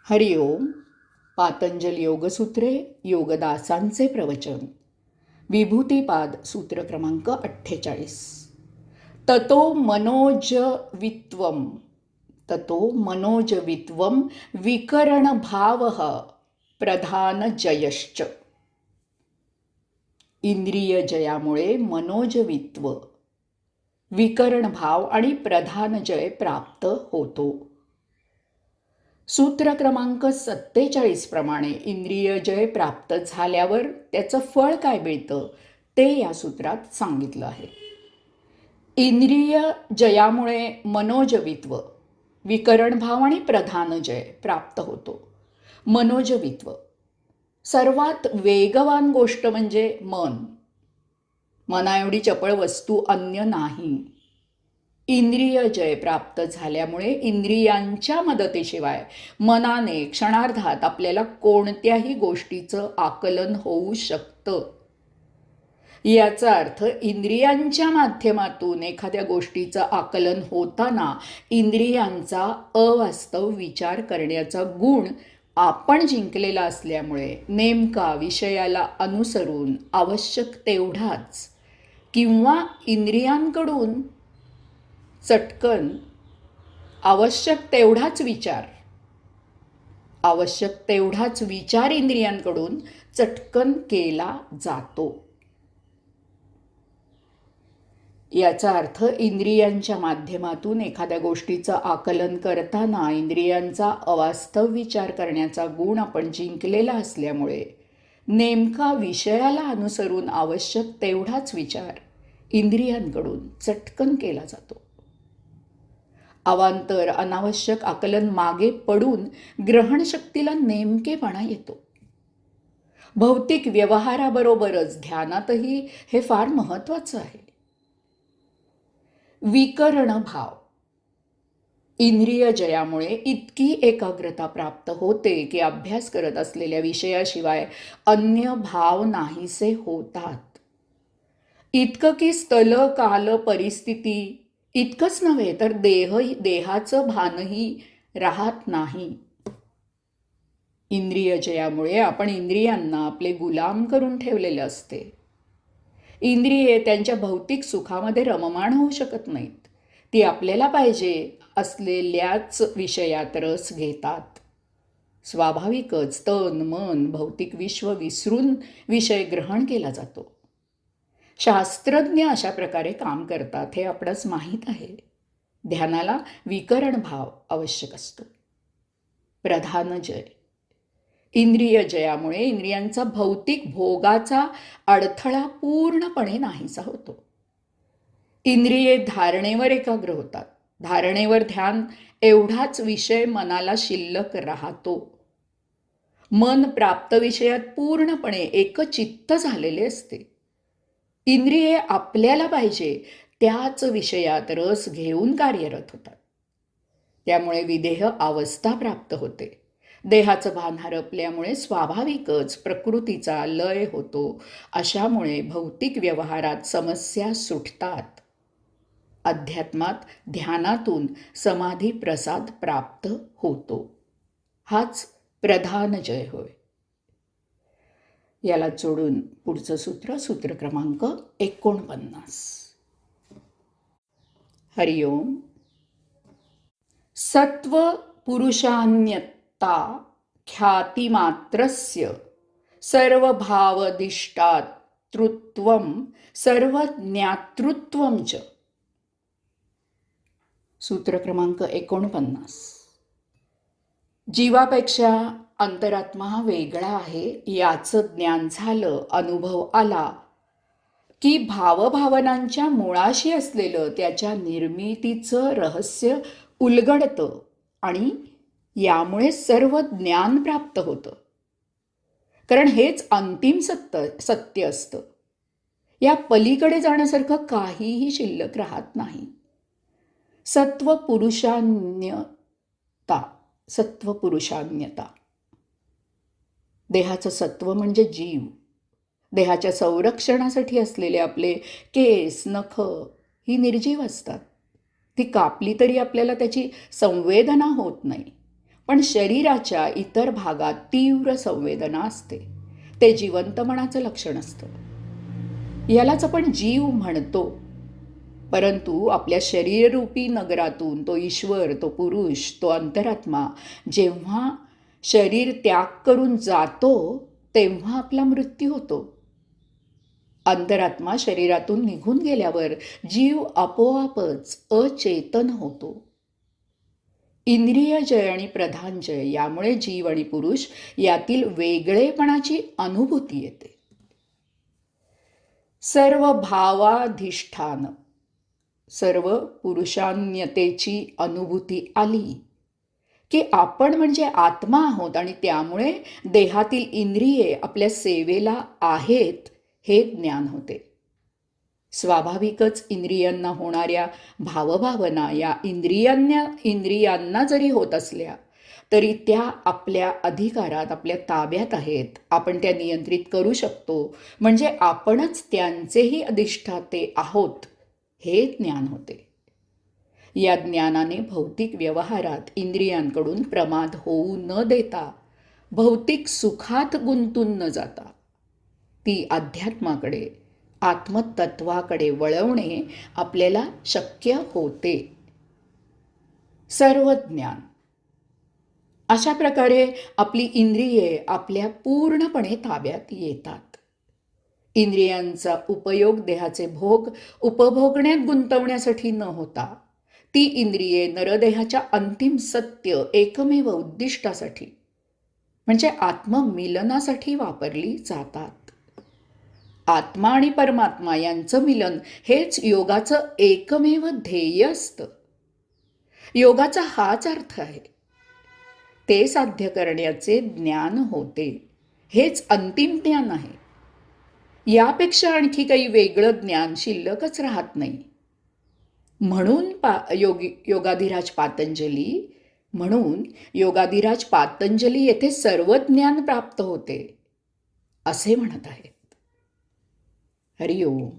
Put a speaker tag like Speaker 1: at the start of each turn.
Speaker 1: हरिओम. पातंजल योगसूत्रे योगदासांचे प्रवचन. विभूतिपाद सूत्र क्रमांक 48. ततो मनोजवित्वम ततो मनोजवित्वम विकरणभावः प्रधानजयश्च. इंद्रियजयामुळे मनोजवित्व, विकरणभाव आणि प्रधानजय प्राप्त होतो. सूत्र क्रमांक 47 प्रमाणे इंद्रियजय प्राप्त झाल्यावर त्याचं फळ काय मिळतं ते या सूत्रात सांगितलं आहे. इंद्रिय जयामुळे मनोजवित्व, विकरणभाव आणि प्रधानजय प्राप्त होतो. मनोजवित्व, सर्वात वेगवान गोष्ट म्हणजे मन. मनाएवढी चपळ वस्तू अन्य नाही. इंद्रिय जय प्राप्त झाल्यामुळे इंद्रियांच्या मदतीशिवाय मनाने क्षणार्धात आपल्याला कोणत्याही गोष्टीचं आकलन होऊ शकतं. याचा अर्थ इंद्रियांच्या माध्यमातून एखाद्या गोष्टीचं आकलन होताना इंद्रियांचा अवास्तव विचार करण्याचा गुण आपण जिंकलेला असल्यामुळे नेमका विषयाला अनुसरून आवश्यक तेवढाच किंवा इंद्रियांकडून चटकन आवश्यक तेवढाच विचार इंद्रियांकडून चटकन केला जातो. याचा अर्थ इंद्रियांच्या माध्यमातून एखाद्या गोष्टीचं आकलन करताना इंद्रियांचा अवास्तव विचार करण्याचा गुण आपण जिंकलेला असल्यामुळे नेमका विषयाला अनुसरून आवश्यक तेवढाच विचार इंद्रियांकडून चटकन केला जातो. अवांतर अनावश्यक आकलन मागे पडून ग्रहणशक्तीला नेमकेपणा येतो. भौतिक व्यवहाराबरोबरच ध्यानातही हे फार महत्त्वाचं आहे. विकरण भाव, इंद्रिय जयामुळे इतकी एकाग्रता प्राप्त होते की अभ्यास करत असलेल्या विषयाशिवाय अन्य भाव नाहीसे होतात. इतकं की स्थल काल परिस्थिती इतकंच नव्हे तर देहाचं भानही राहत नाही. इंद्रियजयामुळे आपण इंद्रियांना आपले गुलाम करून ठेवलेले असते. इंद्रिये त्यांच्या भौतिक सुखामध्ये रममाण होऊ शकत नाहीत. ती आपल्याला पाहिजे असलेल्याच विषयात रस घेतात. स्वाभाविकच तन मन भौतिक विश्व विसरून विषय ग्रहण केला जातो. शास्त्रज्ञ अशा प्रकारे काम करतात हे आपणास माहीत आहे. ध्यानाला विकरण भाव आवश्यक असतो. प्रधानजय, इंद्रिय जयामुळे इंद्रियांचा भौतिक भोगाचा अडथळा पूर्णपणे नाहीसा होतो. इंद्रिये धारणेवर एकाग्र होतात. धारणेवर ध्यान एवढाच विषय मनाला शिल्लक राहतो. मन प्राप्त विषयात पूर्णपणे एकचित्त झालेले असते. इंद्रिये आपल्याला पाहिजे त्याच विषयात रस घेऊन कार्यरत होतात. त्यामुळे विदेह अवस्था प्राप्त होते. देहाचं भान हरपल्यामुळे स्वाभाविकच प्रकृतीचा लय होतो. अशामुळे भौतिक व्यवहारात समस्या सुटतात. अध्यात्मात ध्यानातून समाधी प्रसाद प्राप्त होतो. हाच प्रधानजय होय. याला जोडून पुढचं सूत्र क्रमांक 49. हरिओम. सत्व पुरुषान्यता ख्यातिमात्रस्य सर्वभावदिष्टातृत्वं सर्वज्ञातृत्वं च. सूत्र क्रमांक 49. जीवापेक्षा अंतरात्मा हा वेगळा आहे याचं ज्ञान झालं, अनुभव आला की भावभावनांच्या मुळाशी असलेलं त्याच्या निर्मितीचं रहस्य उलगडतं आणि यामुळे सर्व ज्ञान प्राप्त होतं. कारण हेच अंतिम सत्य असतं. या पलीकडे जाण्यासारखं काहीही शिल्लक राहत नाही. सत्वपुरुषान्यता. देहाचं सत्व म्हणजे जीव. देहाच्या संरक्षणासाठी असलेले आपले केस नख ही निर्जीव असतात. ती कापली तरी आपल्याला त्याची संवेदना होत नाही. पण शरीराच्या इतर भागात तीव्र संवेदना असते. ते जिवंतपणाचं लक्षण असतं. यालाच आपण जीव म्हणतो. परंतु आपल्या शरीररूपी नगरातून तो ईश्वर, तो पुरुष, तो अंतरात्मा जेव्हा शरीर त्याग करून जातो तेव्हा आपला मृत्यू होतो. अंतरात्मा शरीरातून निघून गेल्यावर जीव आपोआपच अचेतन होतो. इंद्रियजय आणि प्रधानजय यामुळे जीव आणि पुरुष यातील वेगळेपणाची अनुभूती येते. सर्व भावाधिष्ठान, सर्व पुरुषान्यतेची अनुभूती आली की आपण म्हणजे आत्मा आहोत आणि त्यामुळे देहातील इंद्रिये आपल्या सेवेला आहेत हे ज्ञान होते. स्वाभाविकच इंद्रियांना होणाऱ्या भावभावना या इंद्रियांना जरी होत असल्या तरी त्या आपल्या अधिकारात, आपल्या ताब्यात आहेत. आपण त्या नियंत्रित करू शकतो. म्हणजे आपणच त्यांचेही अधिष्ठाते आहोत हे ज्ञान होते. या ज्ञानाने भौतिक व्यवहारात इंद्रियांकडून प्रमाद होऊ न देता, भौतिक सुखात गुंतून न जाता, ती अध्यात्माकडे, आत्मतत्वाकडे वळवणे आपल्याला शक्य होते. सर्व ज्ञान. अशा प्रकारे आपली इंद्रिये आपल्या पूर्णपणे ताब्यात येतात. इंद्रियांचा उपयोग देहाचे भोग उपभोगण्यात गुंतवण्यासाठी न होता ती इंद्रिये नरदेहाच्या अंतिम सत्य एकमेव उद्दिष्टासाठी म्हणजे आत्ममिलनासाठी वापरली जातात. आत्मा आणि परमात्मा यांचं मिलन हेच योगाचं एकमेव ध्येय असतं. योगाचा हाच अर्थ आहे. ते साध्य करण्याचे ज्ञान होते. हेच अंतिम ज्ञान आहे. यापेक्षा आणखी काही वेगळं ज्ञान शिल्लकच राहत नाही. म्हणून योगाधिराज पातंजली येथे सर्व ज्ञान प्राप्त होते असे म्हणत आहेत. हरिओम.